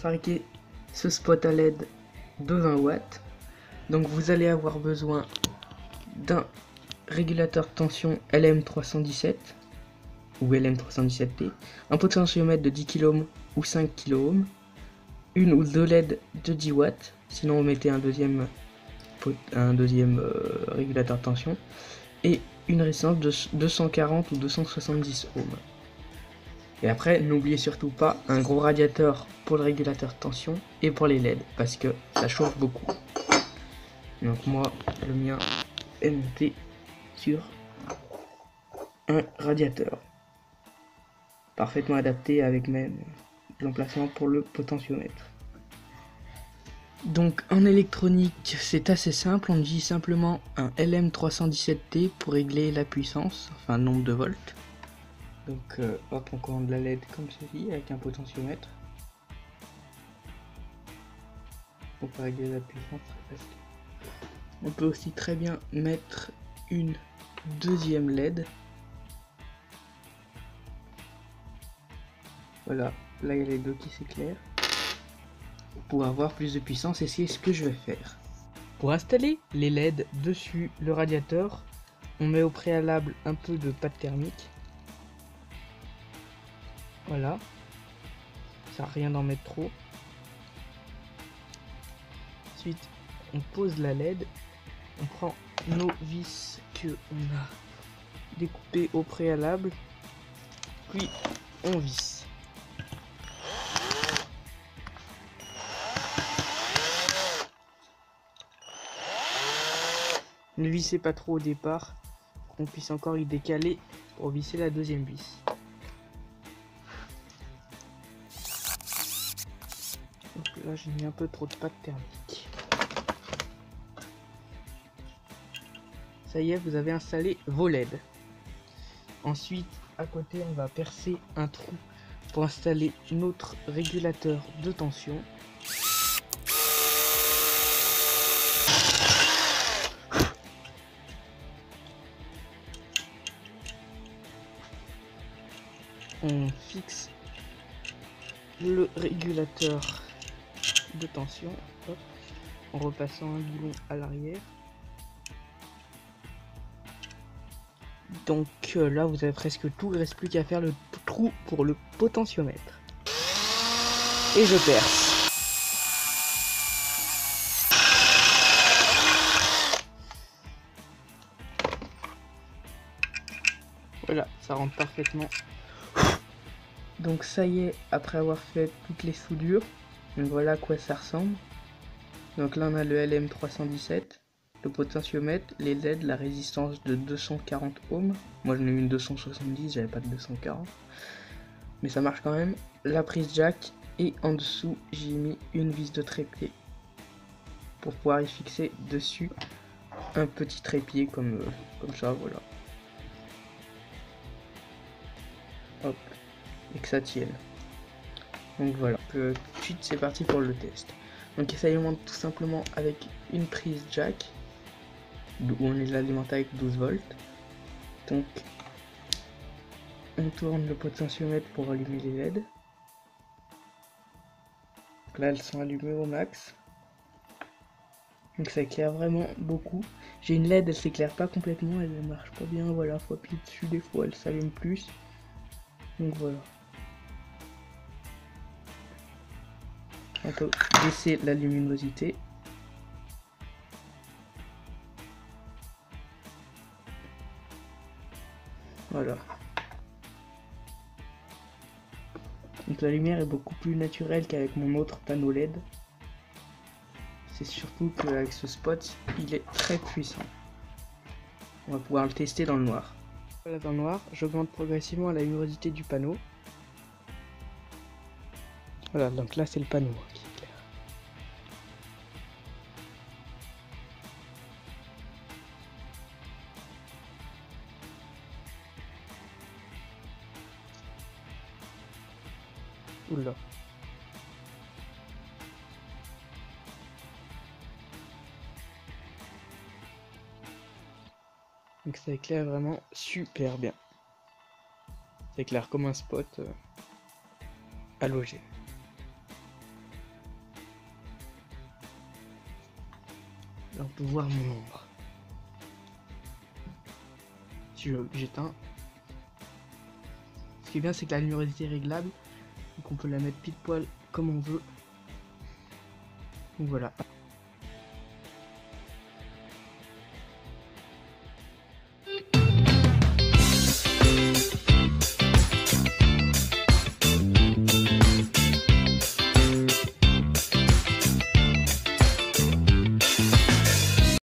fabriquer ce spot à LED de 20 watts. Donc vous allez avoir besoin d'un régulateur de tension LM317 ou LM317T, un potentiomètre de 10 kΩ ou 5 kΩ, une ou deux LED de 10 watts, sinon vous mettez un deuxième régulateur de tension, et une résistance de 240 ou 270 ohms. Et après, n'oubliez surtout pas un gros radiateur pour le régulateur de tension et pour les LED, parce que ça chauffe beaucoup. Donc moi, le mien est monté sur un radiateur parfaitement adapté avec même l'emplacement pour le potentiomètre. Donc en électronique, c'est assez simple, on utilise simplement un LM317T pour régler la puissance, enfin le nombre de volts. Donc hop, on commande la LED comme ceci avec un potentiomètre. On peut régler la puissance très facile. On peut aussi très bien mettre une deuxième LED. Voilà, là il y a les deux qui s'éclairent. Pour avoir plus de puissance, et c'est ce que je vais faire. Pour installer les LED dessus le radiateur, on met au préalable un peu de pâte thermique. Voilà, ça sert à rien d'en mettre trop. Ensuite, on pose la LED, on prend nos vis que on a découpées au préalable, puis on visse. Ne vissez pas trop au départ, pour qu'on puisse encore y décaler pour visser la deuxième vis. Donc là j'ai mis un peu trop de pâte thermique. Ça y est, vous avez installé vos LED. Ensuite, à côté, on va percer un trou pour installer notre régulateur de tension. On fixe le régulateur de tension, hop, en repassant un boulon à l'arrière. Donc là vous avez presque tout, il ne reste plus qu'à faire le trou pour le potentiomètre. Et je perce. Voilà, ça rentre parfaitement. Donc ça y est, après avoir fait toutes les soudures, donc voilà à quoi ça ressemble. Donc là on a le LM317, le potentiomètre, les LED, la résistance de 240 ohms. Moi j'en ai eu une 270, j'avais pas de 240. Mais ça marche quand même. La prise jack, et en dessous j'ai mis une vis de trépied pour pouvoir y fixer dessus un petit trépied comme ça, voilà. Hop, et que ça tienne. Donc voilà, tout de suite c'est parti pour le test. Donc ça alimente tout simplement avec une prise jack, où on les alimente avec 12 volts. Donc on tourne le potentiomètre pour allumer les LED. Donc là elles sont allumées au max. Donc ça éclaire vraiment beaucoup. J'ai une LED, elle s'éclaire pas complètement, elle ne marche pas bien, voilà, faut appuyer dessus des fois, elle s'allume plus. Donc voilà. On peut baisser la luminosité. Voilà. Donc la lumière est beaucoup plus naturelle qu'avec mon autre panneau LED. C'est surtout qu'avec ce spot, il est très puissant. On va pouvoir le tester dans le noir. Voilà, dans le noir, j'augmente progressivement la luminosité du panneau. Voilà, donc là c'est le panneau qui est clair. Oula. Donc ça éclaire vraiment super bien. Ça éclaire comme un spot halogène. Là on peut voir mon ombre. Si j'éteins. Ce qui est bien c'est que la luminosité est réglable. Donc on peut la mettre pile poil comme on veut. Donc voilà.